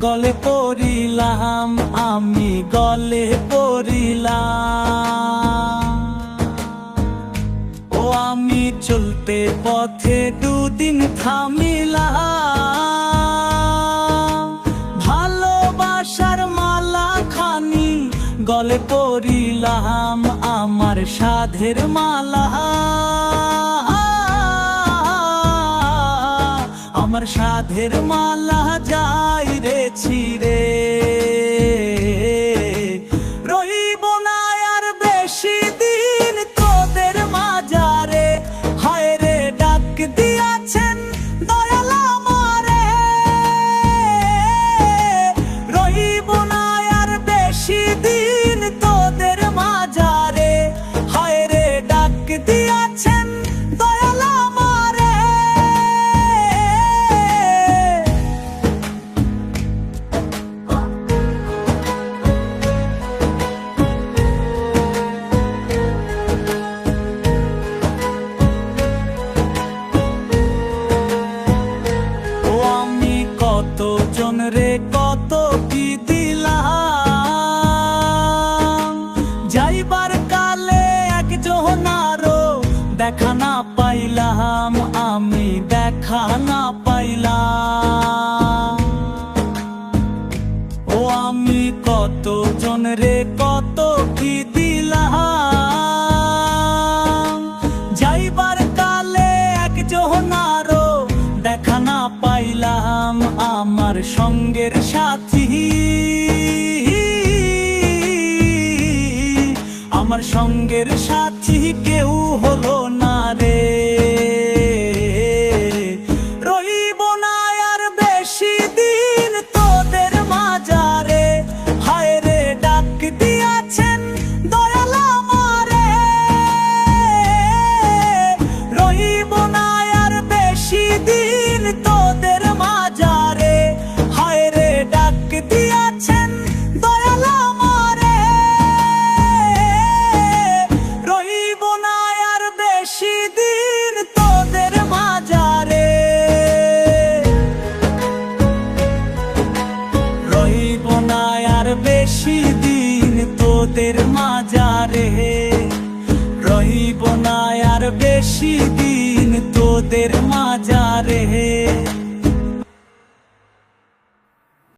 গলে পড়িলাম, আমি গলে পড়িলাম। ও আমি চলতে পথে দুদিন থামিলাম, ভালোবাসার মালা খানি গলে পড়িলাম, আমার সাধের মালা, আমার সাধের মালা যাই রে ছিঁড়ে। রইব না আর বেশি দিন তোদের মাঝারে, হায় রে ডাক দিয়াছেন দয়াল আমারে। রইব না আর বেশি দিন তোদের মাঝারে, হায় রে ডাক দিয়াছেন দয়াল আমারে। কতজন রে কত কি দিলাম, যাইবার কালে একজনারও দেখা না পাইলাম, আমি দেখা না পাইলাম। ও আমি কতজন রে কত কি দিলাম, যাইবার কালে একজনারও দেখা না পাইলাম, আমার সঙ্গের সাথী, আমার সঙ্গের সাথী কেউ হলো না রে। রইব না আর বেশি দিন তোদের মাঝারে, হায় রে ডাক দিয়াছেন দয়াল আমারে। রইব না আর বেশি দিন তোদের মাঝারে, হায় রে ডাক দিয়াছেন দয়াল আমারে। রইব না আর বেশি দিন তোদের মাঝারে, রইব না আর বেশি দিন তোদের মাঝারে, রইব না আর বেশি দিন।